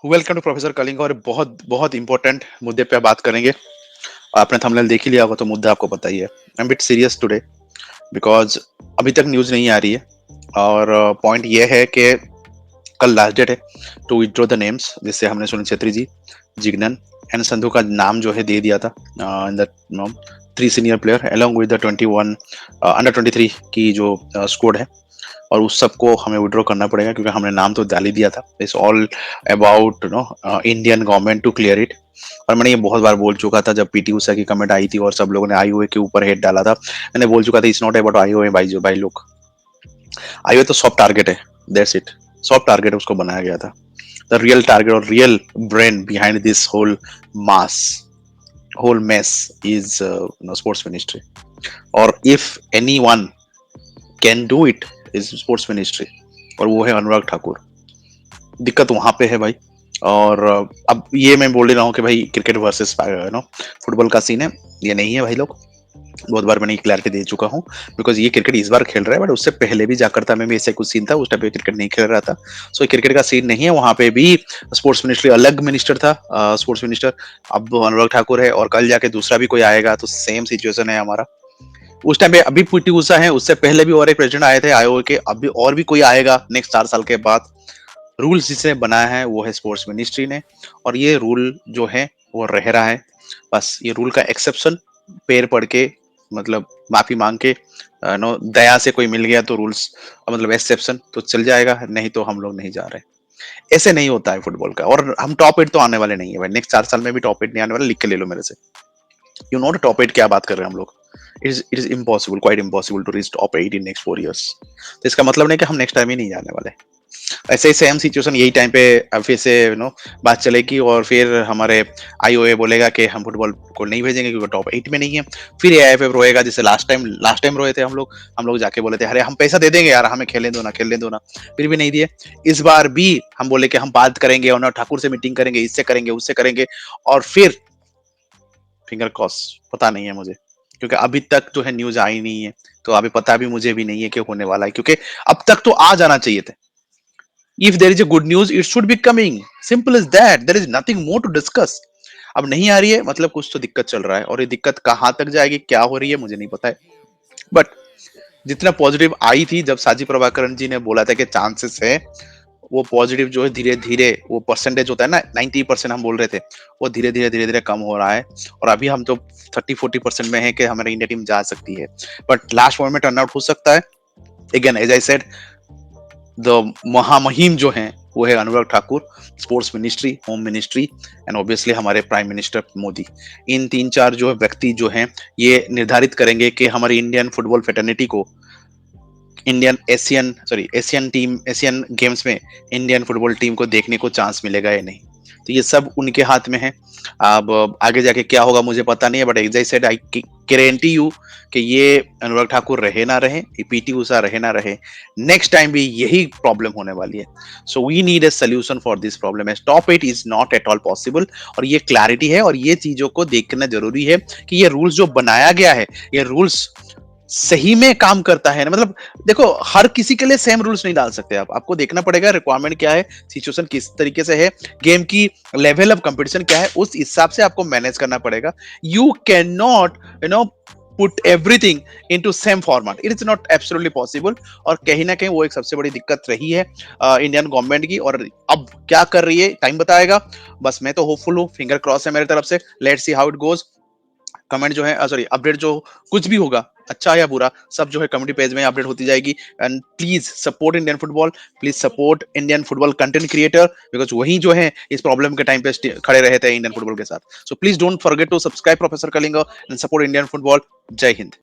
Welcome to professor Kalinga और बहुत बहुत इंपॉर्टेंट मुद्दे पे बात करेंगे। आपने थंबनेल देख ही लिया होगा तो मुद्दा आपको पता ही है। I am bit serious today because अभी तक न्यूज़ नहीं आ रही है और पॉइंट ये है कि कल लास्ट डेट है टू विथड्रॉ द नेम्स, जिससे हमने सुनील छेत्री जी, जिग्नन एंड संधू का नाम जो है दे दिया था in the three senior player along with the 21 under 23 की जो स्क्वाड है, और उस सबको हमें विड्रॉ करना पड़ेगा क्योंकि हमने नाम तो डाल ही दिया था। It's all about Indian government to clear it. और मैंने ये बहुत बार बोल चुका था जब पीटी उषा की कमेंट आई थी और सब लोगों ने आईओए के ऊपर हेड डाला था। मैंने बोल चुका था इट्स नॉट अबाउट आईओए भाई, जो भाई लोग, आईओए तो सॉफ्ट टारगेट है, दैट्स इट। सॉफ्ट टारगेट उसको बनाया गया था। द रियल टारगेट और real brain behind this mass whole mess is sports ministry. और if anyone can do it is sports ministry, और वो है अनुराग ठाकुर। दिक्कत वहां पे है भाई। और अब ये मैं बोल रहा हूँ कि भाई क्रिकेट वर्सेस फुटबॉल का सीन है, ये नहीं है भाई लोग। बहुत बार मैंने क्लैरिटी दे चुका हूँ बिकॉज ये क्रिकेट इस बार खेल रहा है, बट उससे पहले भी जाकर्ता में भी ऐसे कुछ सीन था, उस टाइम पे क्रिकेट नहीं खेल रहा था। सो क्रिकेट का सीन नहीं है वहां पे भी। स्पोर्ट्स मिनिस्ट्री अलग मिनिस्टर था, स्पोर्ट्स मिनिस्टर अब अनुराग ठाकुर है, और कल जाके दूसरा भी कोई आएगा तो सेम सिचुएशन है हमारा। उस टाइम पे अभी पीटी उषा है, उससे पहले भी और एक प्रेसिडेंट आए थे आईओए के, अभी और भी कोई आएगा नेक्स्ट 4 साल के बाद। रूल्स जिसने बनाया है वो है स्पोर्ट्स मिनिस्ट्री ने, और ये रूल जो है वो रह रहा है। बस ये रूल का एक्सेप्शन पैर पड़ के, मतलब माफी मांग के, नो दया से कोई मिल गया तो रूल्स, मतलब एक्सेप्शन तो चल जाएगा, नहीं तो हम लोग नहीं जा रहे। ऐसे नहीं होता है फुटबॉल का। और हम टॉप एट तो आने वाले नहीं है भाई, नेक्स्ट 4 साल में भी टॉप एट नहीं आने वाले, लिख के ले लो मेरे से। यू नो टॉप एट क्या बात कर रहे हैं हम लोग। It is impossible, quite impossible to reach top eight in next 4 years। तो इसका मतलब नहीं कि हम नेक्स्ट टाइम ही नहीं जाने वाले। ऐसे ही सेम सिचुएशन यही टाइम पे फिर से बात चलेगी, और फिर हमारे आईओए बोलेगा कि हम फुटबॉल को नहीं भेजेंगे क्योंकि टॉप 8 में नहीं है। फिर एआईएफएफ रोएगा, जैसे लास्ट टाइम रोए थे हम लोग। हम लोग जाके बोले थे अरे हम पैसा दे देंगे यार, हमें खेलने दो ना। फिर भी नहीं दिए। इस बार भी हम बोले कि हम बात करेंगे और ठाकुर से मीटिंग करेंगे, इससे करेंगे उससे करेंगे, और फिर फिंगर क्रॉस, पता नहीं है मुझे, क्योंकि अभी तक जो है न्यूज आई नहीं है। तो अभी पता भी मुझे भी नहीं है कि होने वाला है, क्योंकि अब तक तो आ जाना चाहिए था। If there is a good news, it should be coming. Simple as that. There is nothing more to discuss. अब नहीं आ रही है मतलब कुछ तो दिक्कत चल रहा है, और ये दिक्कत कहाँ तक जाएगी, क्या हो रही है, मुझे नहीं पता है। बट जितना पॉजिटिव आई थी जब साजी प्रभाकरण जी ने बोला था कि चांसेस है, वो पॉजिटिव जो है धीरे धीरे, वो परसेंटेज होता है ना 90% हम बोल रहे थे, वो धीरे धीरे कम हो रहा है। और अभी हम तो 30-40% में है कि हमारी इंडिया टीम जा सकती है। बट लास्ट मोमेंट में टर्न आउट हो सकता है। Again as I said, the महामहिम जो हैं वो है Anurag Thakur, sports ministry, home ministry, and obviously हमारे प्राइम मिनिस्टर मोदी। इन 3-4 जो व्यक्ति जो हैं ये निर्धारित करेंगे कि हमारी इंडियन फुटबॉल फेटर्निटी को एशियन गेम्स में इंडियन फुटबॉल टीम को देखने को चांस मिलेगा या नहीं। तो ये सब उनके हाथ में है। अब आगे जाके क्या होगा मुझे पता नहीं है, but as I said, I guarantee you कि ये अनुराग ठाकुर रहे ना रहे, पीटी उषा रहे ना रहे, नेक्स्ट टाइम भी यही प्रॉब्लम होने वाली है। So we need a solution for this problem. Top 8 is not at all possible, और ये क्लैरिटी है, और ये चीजों को देखना जरूरी है कि ये रूल्स जो बनाया गया है, ये रूल्स सही में काम करता है ना। मतलब देखो, हर किसी के लिए सेम रूल्स नहीं डाल सकते आप, आपको देखना पड़ेगा रिक्वायरमेंट क्या है, सिचुएशन किस तरीके से है, गेम की लेवल ऑफ कंपटीशन क्या है, उस हिसाब से आपको मैनेज करना पड़ेगा। You can not put everything into same format, it is not absolutely possible. और कहीं ना कहीं वो एक सबसे बड़ी दिक्कत रही है इंडियन गवर्नमेंट की, और अब क्या कर रही है टाइम बताएगा। बस मैं तो होपफुल हूँ, फिंगर क्रॉस है मेरी तरफ से। Let's see how it goes. Comment जो है, सॉरी, अपडेट जो कुछ भी होगा, अच्छा या बुरा, सब जो है कम्युनिटी पेज में अपडेट होती जाएगी। And please support Indian football, please support Indian football content creator, because वही जो है इस प्रॉब्लम के टाइम पे खड़े रहे थे इंडियन फुटबॉल के साथ। So please don't forget to subscribe professor Kalinga and support Indian football. जय हिंद।